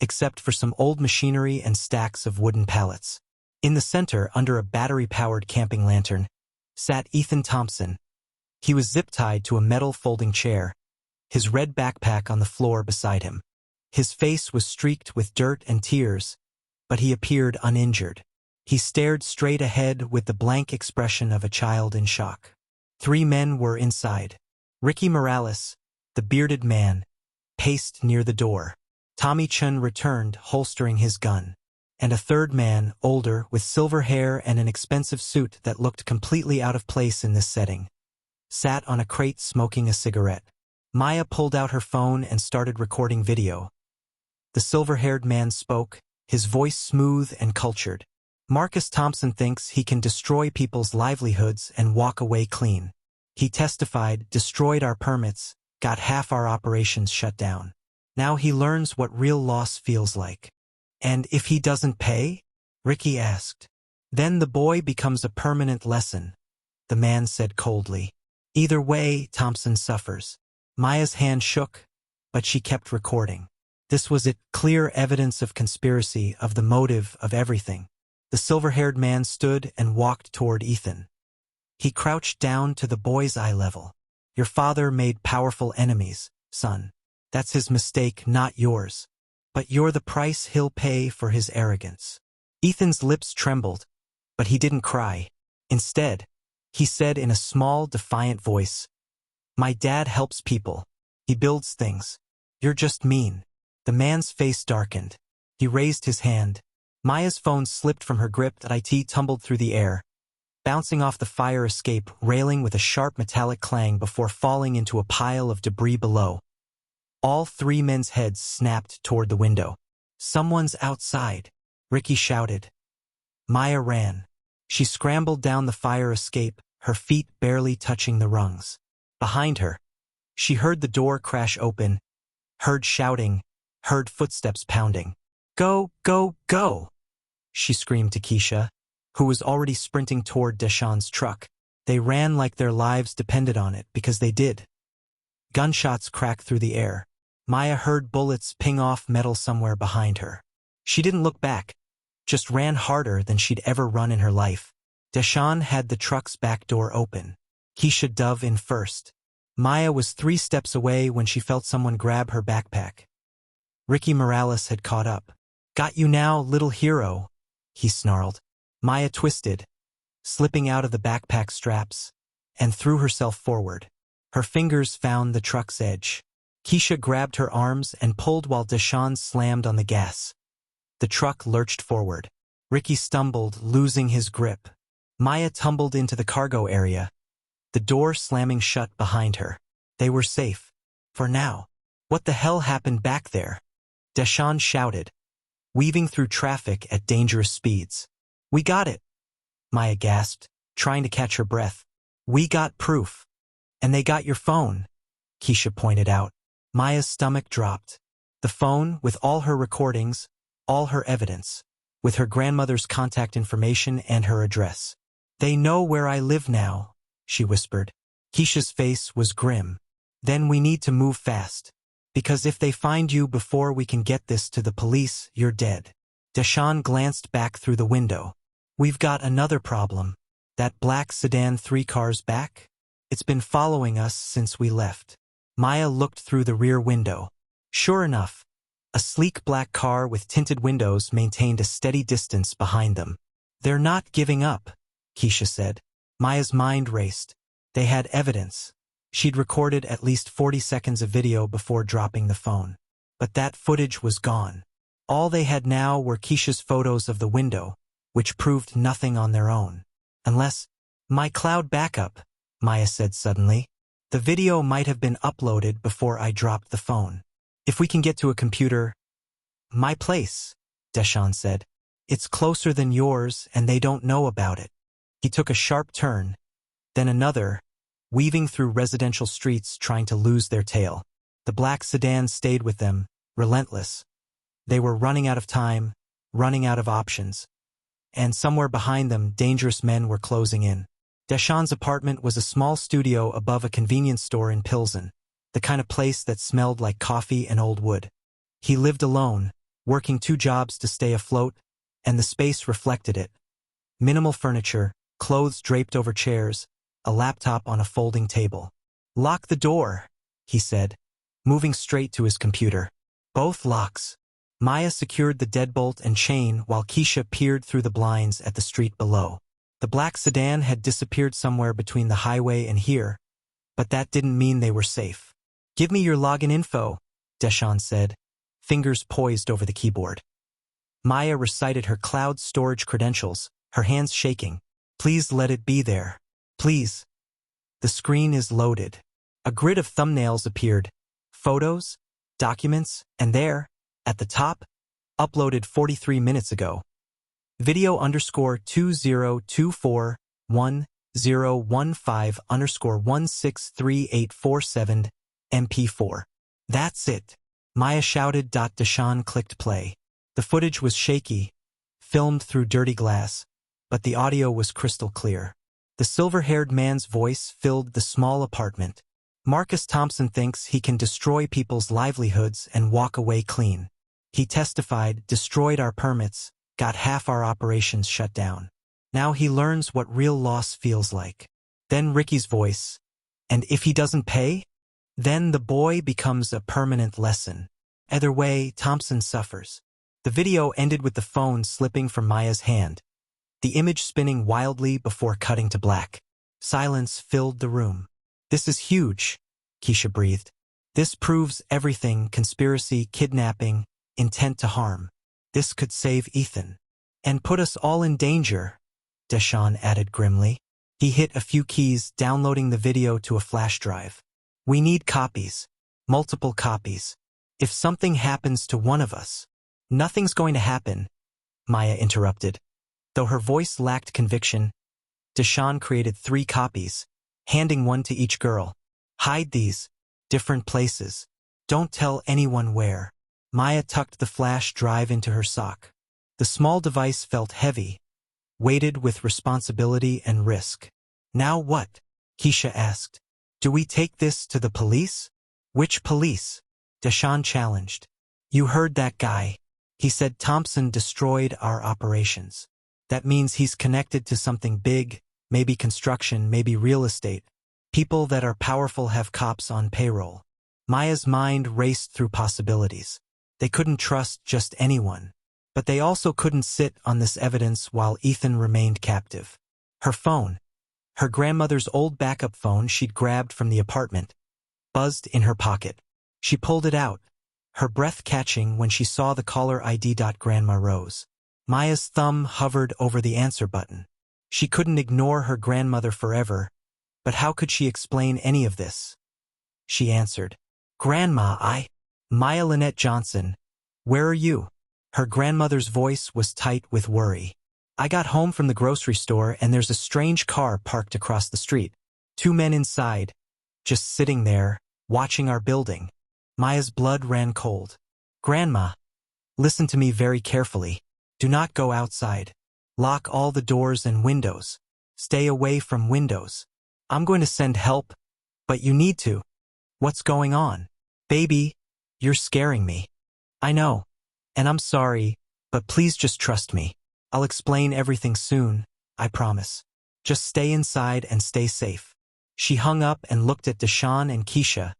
except for some old machinery and stacks of wooden pallets. In the center, under a battery-powered camping lantern, sat Ethan Thompson. He was zip-tied to a metal folding chair, his red backpack on the floor beside him. His face was streaked with dirt and tears, but he appeared uninjured. He stared straight ahead with the blank expression of a child in shock. 3 men were inside. Ricky Morales, the bearded man, paced near the door. Tommy Chun returned, holstering his gun. And a third man, older, with silver hair and an expensive suit that looked completely out of place in this setting, sat on a crate smoking a cigarette. Maya pulled out her phone and started recording video. The silver-haired man spoke, his voice smooth and cultured. Marcus Thompson thinks he can destroy people's livelihoods and walk away clean. He testified, destroyed our permits, got half our operations shut down. Now he learns what real loss feels like. And if he doesn't pay? Ricky asked. Then the boy becomes a permanent lesson, the man said coldly. Either way, Thompson suffers. Maya's hand shook, but she kept recording. This was it, clear evidence of conspiracy, of the motive, of everything. The silver-haired man stood and walked toward Ethan. He crouched down to the boy's eye level. Your father made powerful enemies, son. That's his mistake, not yours. But you're the price he'll pay for his arrogance. Ethan's lips trembled, but he didn't cry. Instead, he said in a small, defiant voice, My dad helps people. He builds things. You're just mean. The man's face darkened. He raised his hand. Maya's phone slipped from her grip. It tumbled through the air, bouncing off the fire escape railing with a sharp metallic clang before falling into a pile of debris below. All 3 men's heads snapped toward the window. Someone's outside, Ricky shouted. Maya ran. She scrambled down the fire escape, her feet barely touching the rungs. Behind her, she heard the door crash open, heard shouting, heard footsteps pounding. Go, go, go! She screamed to Keisha, who was already sprinting toward Deshawn's truck. They ran like their lives depended on it, because they did. Gunshots cracked through the air. Maya heard bullets ping off metal somewhere behind her. She didn't look back, just ran harder than she'd ever run in her life. Deshawn had the truck's back door open. Keisha dove in first. Maya was 3 steps away when she felt someone grab her backpack. Ricky Morales had caught up. Got you now, little hero, he snarled. Maya twisted, slipping out of the backpack straps, and threw herself forward. Her fingers found the truck's edge. Keisha grabbed her arms and pulled while Deshawn slammed on the gas. The truck lurched forward. Ricky stumbled, losing his grip. Maya tumbled into the cargo area, the door slamming shut behind her. They were safe. For now. What the hell happened back there? Deshawn shouted, weaving through traffic at dangerous speeds. We got it, Maya gasped, trying to catch her breath. We got proof. And they got your phone, Keisha pointed out. Maya's stomach dropped. The phone, with all her recordings, all her evidence, with her grandmother's contact information and her address. They know where I live now, she whispered. Keisha's face was grim. Then we need to move fast. Because if they find you before we can get this to the police, you're dead. Deshawn glanced back through the window. We've got another problem. That black sedan 3 cars back? It's been following us since we left. Maya looked through the rear window. Sure enough, a sleek black car with tinted windows maintained a steady distance behind them. They're not giving up, Keisha said. Maya's mind raced. They had evidence. She'd recorded at least 40 seconds of video before dropping the phone. But that footage was gone. All they had now were Keisha's photos of the window, which proved nothing on their own. Unless, my cloud backup, Maya said suddenly. The video might have been uploaded before I dropped the phone. If we can get to a computer... My place, Deshawn said. It's closer than yours and they don't know about it. He took a sharp turn, then another, weaving through residential streets trying to lose their tail. The black sedan stayed with them, relentless. They were running out of time, running out of options. And somewhere behind them, dangerous men were closing in. Deshawn's apartment was a small studio above a convenience store in Pilsen, the kind of place that smelled like coffee and old wood. He lived alone, working 2 jobs to stay afloat, and the space reflected it. Minimal furniture, clothes draped over chairs, a laptop on a folding table. Lock the door, he said, moving straight to his computer. Both locks. Maya secured the deadbolt and chain while Keisha peered through the blinds at the street below. The black sedan had disappeared somewhere between the highway and here, but that didn't mean they were safe. Give me your login info, Deshawn said, fingers poised over the keyboard. Maya recited her cloud storage credentials, her hands shaking. Please let it be there. Please. The screen is loaded. A grid of thumbnails appeared. Photos, documents, and there, at the top, uploaded 43 minutes ago. Video _202411015_163847 MP4. That's it. Maya shouted. Deshawn clicked play. The footage was shaky, filmed through dirty glass, but the audio was crystal clear. The silver-haired man's voice filled the small apartment. Marcus Thompson thinks he can destroy people's livelihoods and walk away clean. He testified, destroyed our permits, got half our operations shut down. Now he learns what real loss feels like. Then Ricky's voice. And if he doesn't pay? Then the boy becomes a permanent lesson. Either way, Thompson suffers. The video ended with the phone slipping from Maya's hand, the image spinning wildly before cutting to black. Silence filled the room. This is huge, Keisha breathed. This proves everything: conspiracy, kidnapping, intent to harm. This could save Ethan. And put us all in danger, Deshawn added grimly. He hit a few keys, downloading the video to a flash drive. We need copies. Multiple copies. If something happens to one of us. Nothing's going to happen, Maya interrupted. Though her voice lacked conviction, Deshawn created 3 copies, handing one to each girl. Hide these. Different places. Don't tell anyone where. Maya tucked the flash drive into her sock. The small device felt heavy, weighted with responsibility and risk. Now what? Keisha asked. Do we take this to the police? Which police? Deshawn challenged. You heard that guy. He said Thompson destroyed our operations. That means he's connected to something big, maybe construction, maybe real estate. People that are powerful have cops on payroll. Maya's mind raced through possibilities. They couldn't trust just anyone. But they also couldn't sit on this evidence while Ethan remained captive. Her phone, her grandmother's old backup phone she'd grabbed from the apartment, buzzed in her pocket. She pulled it out, her breath catching when she saw the caller ID. Grandma Rose. Maya's thumb hovered over the answer button. She couldn't ignore her grandmother forever, but how could she explain any of this? She answered. Grandma, Maya Lynette Johnson. Where are you? Her grandmother's voice was tight with worry. I got home from the grocery store and there's a strange car parked across the street. 2 men inside, just sitting there, watching our building. Maya's blood ran cold. Grandma, listen to me very carefully. Do not go outside. Lock all the doors and windows. Stay away from windows. I'm going to send help, but you need to. What's going on? Baby, you're scaring me. I know, and I'm sorry, but please just trust me. I'll explain everything soon, I promise. Just stay inside and stay safe. She hung up and looked at Deshawn and Keisha,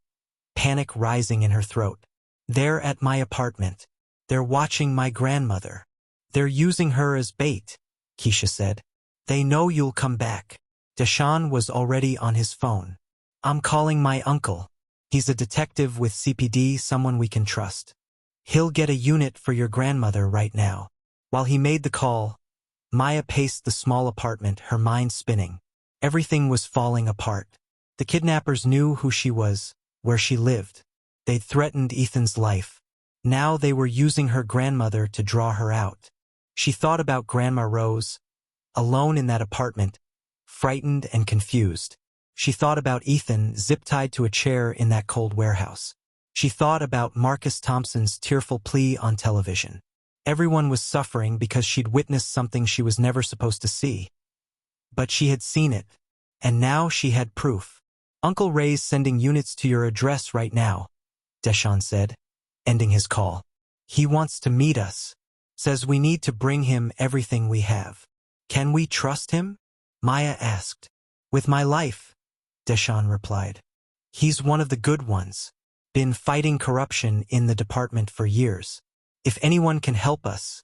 panic rising in her throat. They're at my apartment. They're watching my grandmother. They're using her as bait, Keisha said. They know you'll come back. Deshawn was already on his phone. I'm calling my uncle. He's a detective with CPD, someone we can trust. He'll get a unit for your grandmother right now. While he made the call, Maya paced the small apartment, her mind spinning. Everything was falling apart. The kidnappers knew who she was, where she lived. They'd threatened Ethan's life. Now they were using her grandmother to draw her out. She thought about Grandma Rose, alone in that apartment, frightened and confused. She thought about Ethan, zip-tied to a chair in that cold warehouse. She thought about Marcus Thompson's tearful plea on television. Everyone was suffering because she'd witnessed something she was never supposed to see. But she had seen it, and now she had proof. Uncle Ray's sending units to your address right now, Deshawn said, ending his call. He wants to meet us. Says we need to bring him everything we have. Can we trust him? Maya asked. With my life, Deshawn replied. He's one of the good ones. Been fighting corruption in the department for years. If anyone can help us,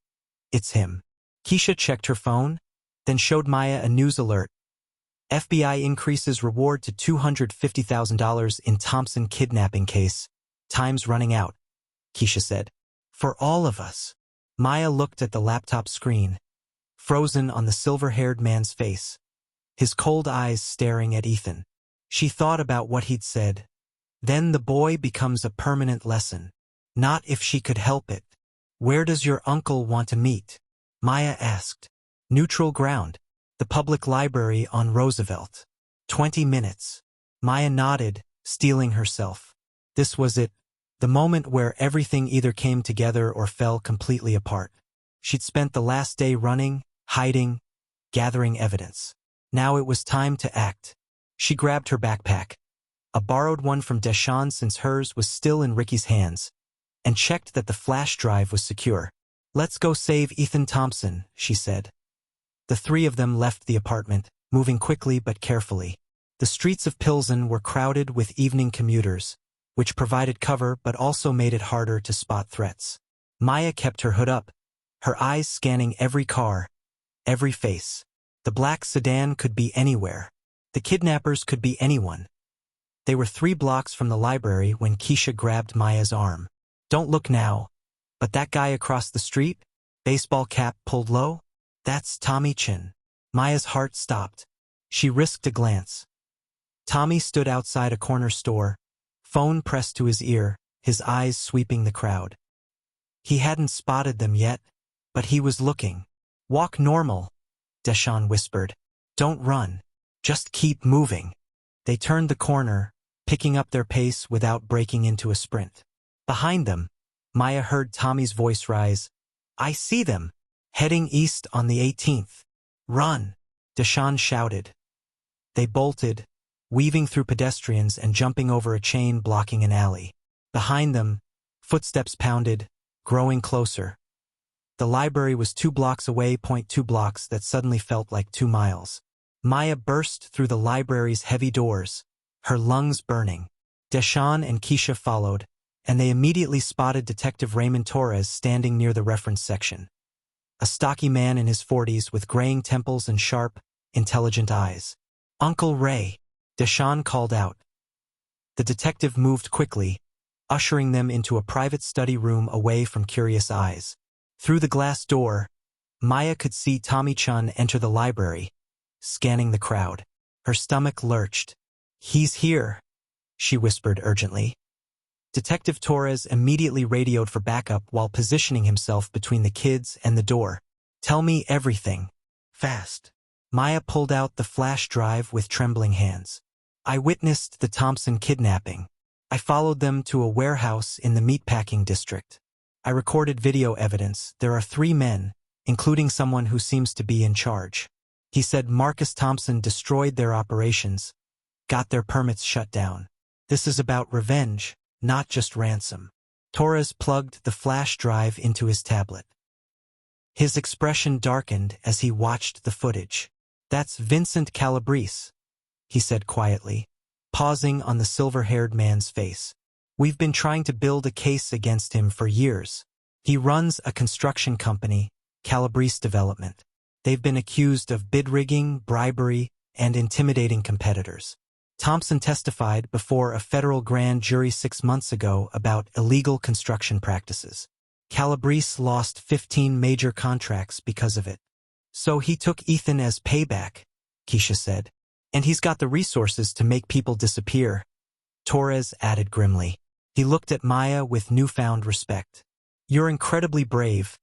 it's him. Keisha checked her phone, then showed Maya a news alert. FBI increases reward to $250,000 in Thompson kidnapping case. Time's running out, Keisha said. For all of us. Maya looked at the laptop screen, frozen on the silver-haired man's face, his cold eyes staring at Ethan. She thought about what he'd said. Then the boy becomes a permanent lesson. Not if she could help it. Where does your uncle want to meet? Maya asked. Neutral ground. The public library on Roosevelt. 20 minutes. Maya nodded, steeling herself. This was it. The moment where everything either came together or fell completely apart. She'd spent the last day running, hiding, gathering evidence. Now it was time to act. She grabbed her backpack, a borrowed one from Deshawn since hers was still in Ricky's hands, and checked that the flash drive was secure. Let's go save Ethan Thompson, she said. The three of them left the apartment, moving quickly but carefully. The streets of Pilsen were crowded with evening commuters, which provided cover but also made it harder to spot threats. Maya kept her hood up, her eyes scanning every car, every face. The black sedan could be anywhere. The kidnappers could be anyone. They were 3 blocks from the library when Keisha grabbed Maya's arm. Don't look now, but that guy across the street, baseball cap pulled low? That's Tommy Chin. Maya's heart stopped. She risked a glance. Tommy stood outside a corner store, phone pressed to his ear, his eyes sweeping the crowd. He hadn't spotted them yet, but he was looking. Walk normal, Deshawn whispered. Don't run. Just keep moving. They turned the corner, picking up their pace without breaking into a sprint. Behind them, Maya heard Tommy's voice rise. I see them, heading east on the 18th. Run, Deshawn shouted. They bolted, weaving through pedestrians and jumping over a chain blocking an alley. Behind them, footsteps pounded, growing closer. The library was 2 blocks away, 2 blocks that suddenly felt like 2 miles. Maya burst through the library's heavy doors, her lungs burning. Deshawn and Keisha followed, and they immediately spotted Detective Raymond Torres standing near the reference section. A stocky man in his 40s with graying temples and sharp, intelligent eyes. Uncle Ray, Deshawn called out. The detective moved quickly, ushering them into a private study room away from curious eyes. Through the glass door, Maya could see Tommy Chun enter the library, scanning the crowd. Her stomach lurched. He's here, she whispered urgently. Detective Torres immediately radioed for backup while positioning himself between the kids and the door. Tell me everything. Fast. Maya pulled out the flash drive with trembling hands. I witnessed the Thompson kidnapping. I followed them to a warehouse in the meatpacking district. I recorded video evidence. There are 3 men, including someone who seems to be in charge. He said Marcus Thompson destroyed their operations, got their permits shut down. This is about revenge, not just ransom. Torres plugged the flash drive into his tablet. His expression darkened as he watched the footage. That's Vincent Calabrese, he said quietly, pausing on the silver-haired man's face. We've been trying to build a case against him for years. He runs a construction company, Calabrese Development. They've been accused of bid rigging, bribery, and intimidating competitors. Thompson testified before a federal grand jury 6 months ago about illegal construction practices. Calabrese lost 15 major contracts because of it. So he took Ethan as payback, Keisha said. And he's got the resources to make people disappear, Torres added grimly. He looked at Maya with newfound respect. You're incredibly brave,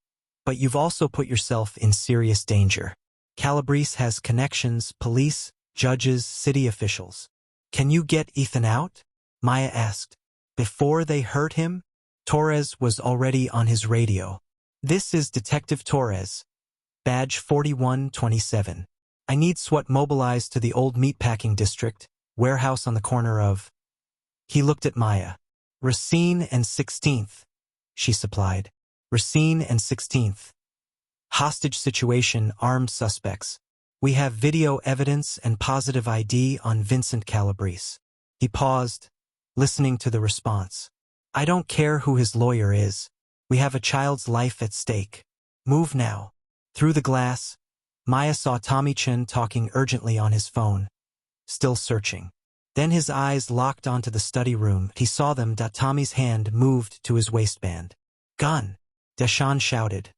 but you've also put yourself in serious danger. Calabrese has connections, police, judges, city officials. Can you get Ethan out? Maya asked. Before they hurt him? Torres was already on his radio. This is Detective Torres. Badge 4127. I need SWAT mobilized to the old meatpacking district, warehouse on the corner of... He looked at Maya. Racine and 16th, she supplied. Racine and 16th. Hostage situation, armed suspects. We have video evidence and positive ID on Vincent Calabrese. He paused, listening to the response. I don't care who his lawyer is. We have a child's life at stake. Move now. Through the glass, Maya saw Tommy Chin talking urgently on his phone, still searching. Then his eyes locked onto the study room. He saw them. Tommy's hand moved to his waistband. Gun! Deshawn shouted.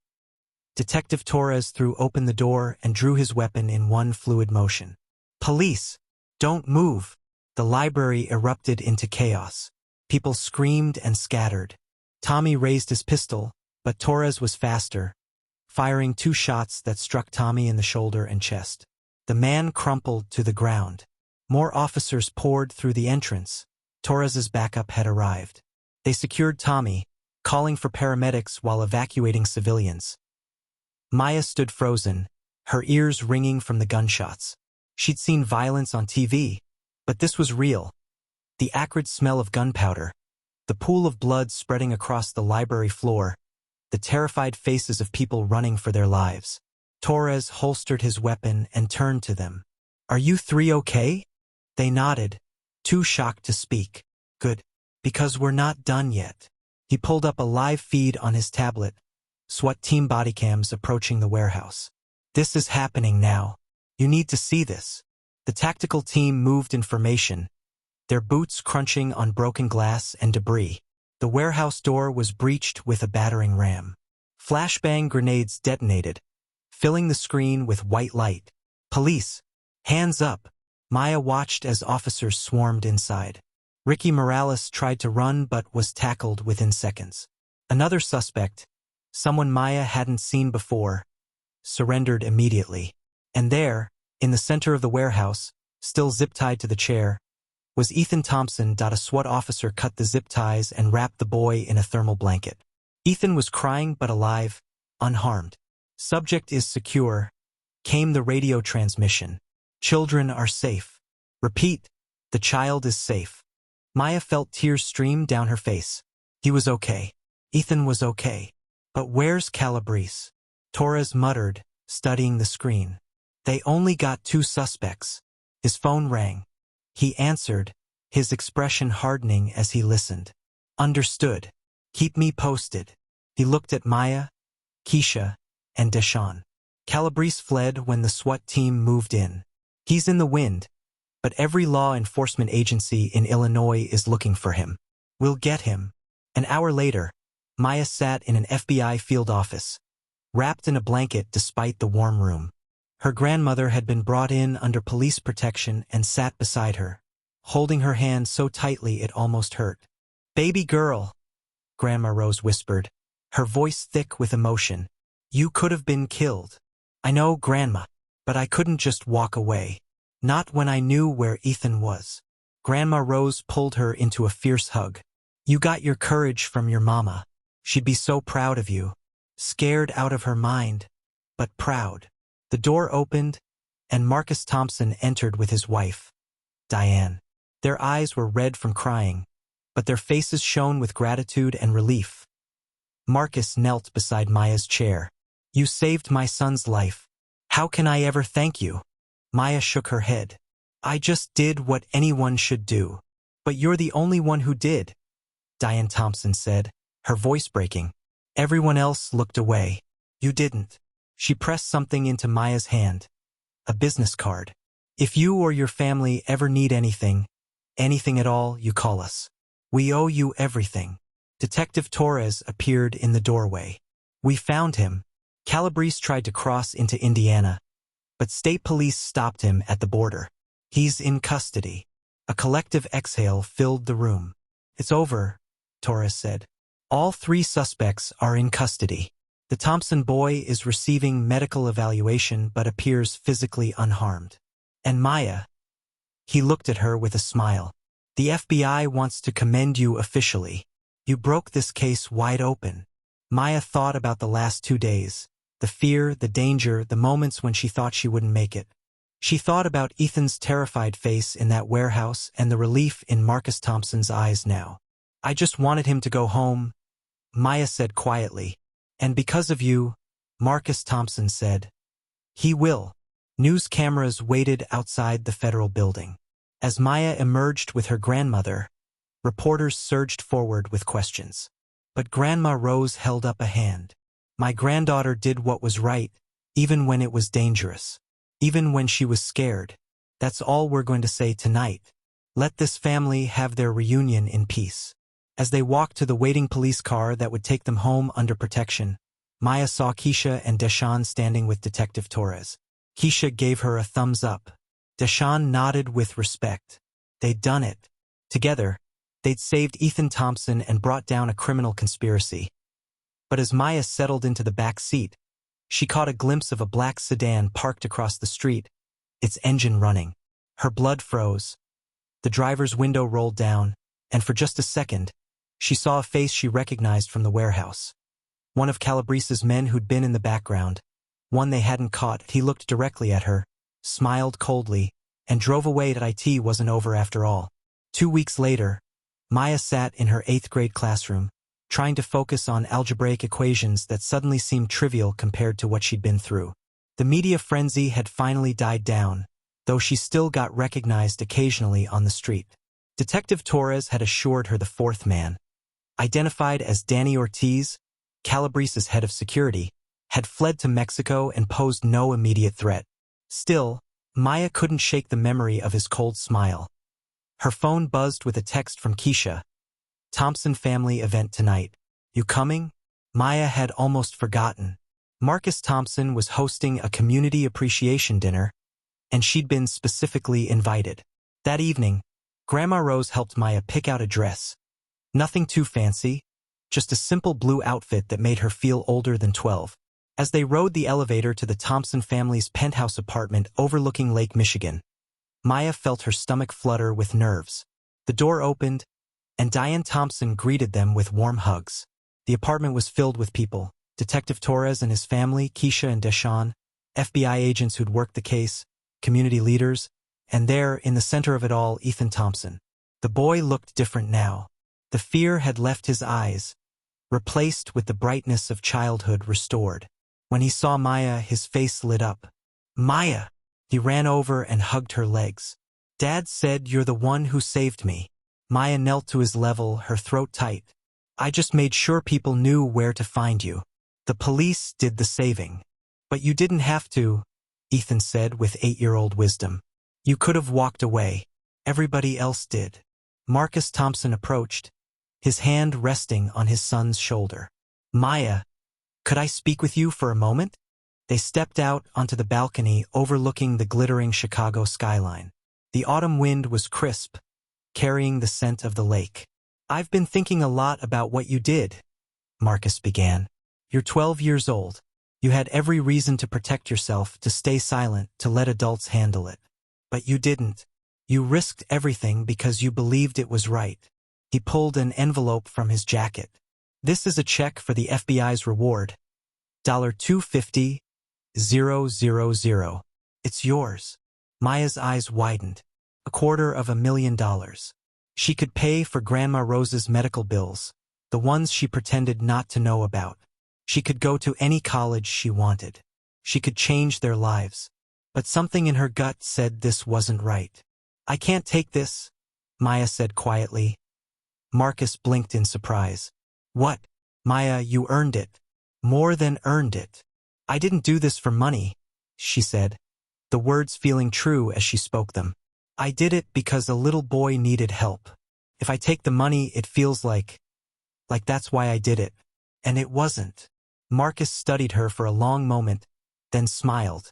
Detective Torres threw open the door and drew his weapon in one fluid motion. Police! Don't move! The library erupted into chaos. People screamed and scattered. Tommy raised his pistol, but Torres was faster, firing 2 shots that struck Tommy in the shoulder and chest. The man crumpled to the ground. More officers poured through the entrance. Torres's backup had arrived. They secured Tommy, calling for paramedics while evacuating civilians. Maya stood frozen, her ears ringing from the gunshots. She'd seen violence on TV, but this was real. The acrid smell of gunpowder, the pool of blood spreading across the library floor, the terrified faces of people running for their lives. Torres holstered his weapon and turned to them. Are you 3 okay? They nodded, too shocked to speak. Good, because we're not done yet. He pulled up a live feed on his tablet, SWAT team bodycams approaching the warehouse. This is happening now. You need to see this. The tactical team moved in formation, their boots crunching on broken glass and debris. The warehouse door was breached with a battering ram. Flashbang grenades detonated, filling the screen with white light. Police! Hands up! Maya watched as officers swarmed inside. Ricky Morales tried to run but was tackled within seconds. Another suspect, someone Maya hadn't seen before, surrendered immediately. And there, in the center of the warehouse, still zip-tied to the chair, was Ethan Thompson. A SWAT officer cut the zip ties and wrapped the boy in a thermal blanket. Ethan was crying but alive, unharmed. Subject is secure, came the radio transmission. Children are safe. Repeat, the child is safe. Maya felt tears stream down her face. He was okay. Ethan was okay. But where's Calabrese? Torres muttered, studying the screen. They only got 2 suspects. His phone rang. He answered, his expression hardening as he listened. Understood. Keep me posted. He looked at Maya, Keisha, and Deshawn. Calabrese fled when the SWAT team moved in. He's in the wind, but every law enforcement agency in Illinois is looking for him. We'll get him. An hour later, Maya sat in an FBI field office, wrapped in a blanket despite the warm room. Her grandmother had been brought in under police protection and sat beside her, holding her hand so tightly it almost hurt. Baby girl, Grandma Rose whispered, her voice thick with emotion. You could have been killed. I know, Grandma, but I couldn't just walk away. Not when I knew where Ethan was. Grandma Rose pulled her into a fierce hug. You got your courage from your mama. She'd be so proud of you. Scared out of her mind, but proud. The door opened, and Marcus Thompson entered with his wife, Diane. Their eyes were red from crying, but their faces shone with gratitude and relief. Marcus knelt beside Maya's chair. You saved my son's life. How can I ever thank you? Maya shook her head. I just did what anyone should do. But you're the only one who did, Diane Thompson said, her voice breaking. Everyone else looked away. You didn't. She pressed something into Maya's hand. A business card. If you or your family ever need anything at all, you call us. We owe you everything. Detective Torres appeared in the doorway. We found him. Calabrese tried to cross into Indiana, but state police stopped him at the border. He's in custody. A collective exhale filled the room. It's over, Torres said. All 3 suspects are in custody. The Thompson boy is receiving medical evaluation but appears physically unharmed. And Maya? He looked at her with a smile. The FBI wants to commend you officially. You broke this case wide open. Maya thought about the last 2 days. The fear, the danger, the moments when she thought she wouldn't make it. She thought about Ethan's terrified face in that warehouse and the relief in Marcus Thompson's eyes now. I just wanted him to go home, Maya said quietly. And because of you, Marcus Thompson said. He will. News cameras waited outside the federal building. As Maya emerged with her grandmother, reporters surged forward with questions. But Grandma Rose held up a hand. My granddaughter did what was right, even when it was dangerous. Even when she was scared. That's all we're going to say tonight. Let this family have their reunion in peace. As they walked to the waiting police car that would take them home under protection, Maya saw Keisha and Deshawn standing with Detective Torres. Keisha gave her a thumbs up. Deshawn nodded with respect. They'd done it. Together, they'd saved Ethan Thompson and brought down a criminal conspiracy. But as Maya settled into the back seat, she caught a glimpse of a black sedan parked across the street, its engine running. Her blood froze. The driver's window rolled down, and for just a second, she saw a face she recognized from the warehouse. One of Calabrese's men who'd been in the background, one they hadn't caught. He looked directly at her, smiled coldly, and drove away. That it wasn't over after all. 2 weeks later, Maya sat in her 8th grade classroom, trying to focus on algebraic equations that suddenly seemed trivial compared to what she'd been through. The media frenzy had finally died down, though she still got recognized occasionally on the street. Detective Torres had assured her the 4th man, identified as Danny Ortiz, Calabrese's head of security, had fled to Mexico and posed no immediate threat. Still, Maya couldn't shake the memory of his cold smile. Her phone buzzed with a text from Keisha. Thompson family event tonight. You coming? Maya had almost forgotten. Marcus Thompson was hosting a community appreciation dinner, and she'd been specifically invited. That evening, Grandma Rose helped Maya pick out a dress. Nothing too fancy, just a simple blue outfit that made her feel older than 12. As they rode the elevator to the Thompson family's penthouse apartment overlooking Lake Michigan, Maya felt her stomach flutter with nerves. The door opened, and Diane Thompson greeted them with warm hugs. The apartment was filled with people, Detective Torres and his family, Keisha and Deshawn, FBI agents who'd worked the case, community leaders, and there, in the center of it all, Ethan Thompson. The boy looked different now. The fear had left his eyes, replaced with the brightness of childhood restored. When he saw Maya, his face lit up. Maya! He ran over and hugged her legs. Dad said you're the one who saved me. Maya knelt to his level, her throat tight. I just made sure people knew where to find you. The police did the saving. But you didn't have to, Ethan said with 8-year-old wisdom. You could have walked away. Everybody else did. Marcus Thompson approached, his hand resting on his son's shoulder. Maya, could I speak with you for a moment? They stepped out onto the balcony overlooking the glittering Chicago skyline. The autumn wind was crisp, carrying the scent of the lake. I've been thinking a lot about what you did, Marcus began. You're 12 years old. You had every reason to protect yourself, to stay silent, to let adults handle it. But you didn't. You risked everything because you believed it was right. He pulled an envelope from his jacket. This is a check for the FBI's reward. $250,000. It's yours. Maya's eyes widened. $250,000. She could pay for Grandma Rose's medical bills, the ones she pretended not to know about. She could go to any college she wanted. She could change their lives. But something in her gut said this wasn't right. I can't take this, Maya said quietly. Marcus blinked in surprise. What? Maya, you earned it. More than earned it. I didn't do this for money, she said, the words feeling true as she spoke them. I did it because a little boy needed help. If I take the money, it feels like that's why I did it. And it wasn't. Marcus studied her for a long moment, then smiled.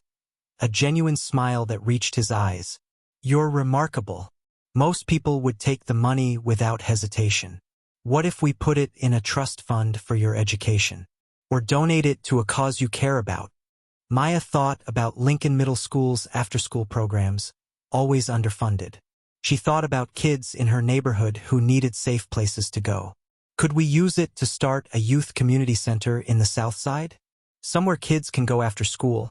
A genuine smile that reached his eyes. You're remarkable. Most people would take the money without hesitation. What if we put it in a trust fund for your education? Or donate it to a cause you care about? Maya thought about Lincoln Middle School's after-school programs, always underfunded. She thought about kids in her neighborhood who needed safe places to go. Could we use it to start a youth community center in the South Side? Somewhere kids can go after school,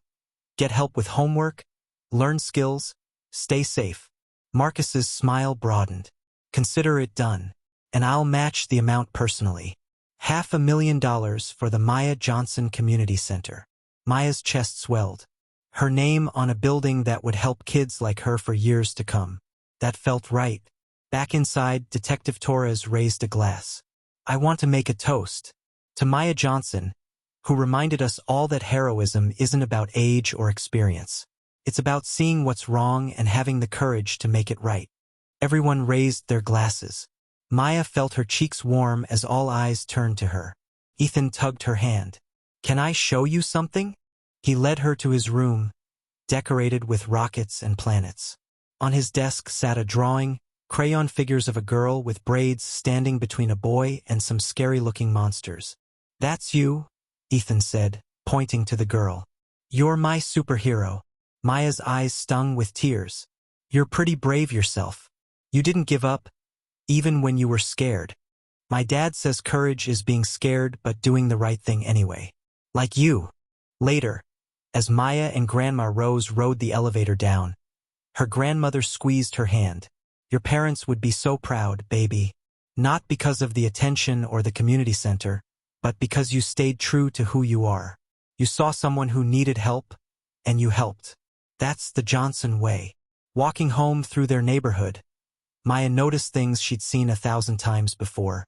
get help with homework, learn skills, stay safe. Marcus's smile broadened. Consider it done, and I'll match the amount personally. $500,000 for the Maya Johnson Community Center. Maya's chest swelled. Her name on a building that would help kids like her for years to come. That felt right. Back inside, Detective Torres raised a glass. I want to make a toast to Maya Johnson, who reminded us all that heroism isn't about age or experience. It's about seeing what's wrong and having the courage to make it right. Everyone raised their glasses. Maya felt her cheeks warm as all eyes turned to her. Ethan tugged her hand. Can I show you something? He led her to his room, decorated with rockets and planets. On his desk sat a drawing, crayon figures of a girl with braids standing between a boy and some scary-looking monsters. That's you, Ethan said, pointing to the girl. You're my superhero. Maya's eyes stung with tears. You're pretty brave yourself. You didn't give up, even when you were scared. My dad says courage is being scared but doing the right thing anyway. Like you. Later, as Maya and Grandma Rose rode the elevator down, her grandmother squeezed her hand. Your parents would be so proud, baby. Not because of the attention or the community center, but because you stayed true to who you are. You saw someone who needed help, and you helped. That's the Johnson way. Walking home through their neighborhood, Maya noticed things she'd seen 1,000 times before.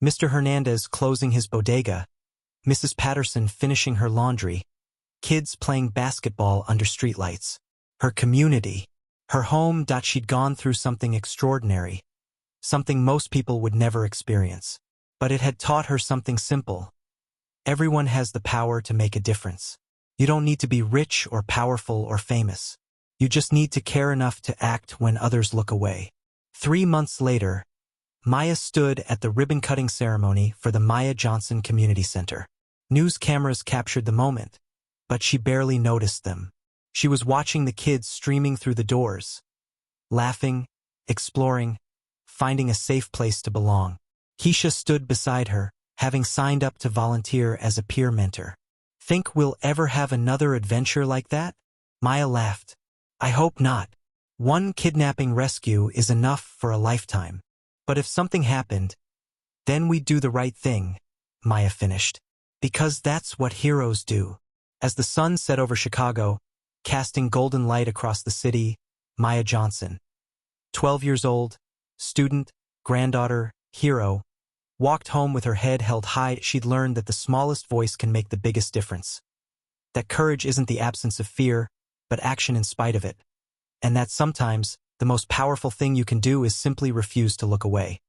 Mr. Hernandez closing his bodega, Mrs. Patterson finishing her laundry, kids playing basketball under streetlights. Her community, her home. She'd gone through something extraordinary, something most people would never experience. But it had taught her something simple. Everyone has the power to make a difference. You don't need to be rich or powerful or famous. You just need to care enough to act when others look away. 3 months later, Maya stood at the ribbon-cutting ceremony for the Maya Johnson Community Center. News cameras captured the moment, but she barely noticed them. She was watching the kids streaming through the doors, laughing, exploring, finding a safe place to belong. Keisha stood beside her, having signed up to volunteer as a peer mentor. Think we'll ever have another adventure like that? Maya laughed. I hope not. One kidnapping rescue is enough for a lifetime. But if something happened, then we'd do the right thing, Maya finished. Because that's what heroes do. As the sun set over Chicago, casting golden light across the city, Maya Johnson, 12 years old, student, granddaughter, hero, walked home with her head held high. She'd learned that the smallest voice can make the biggest difference. That courage isn't the absence of fear, but action in spite of it. And that sometimes, the most powerful thing you can do is simply refuse to look away.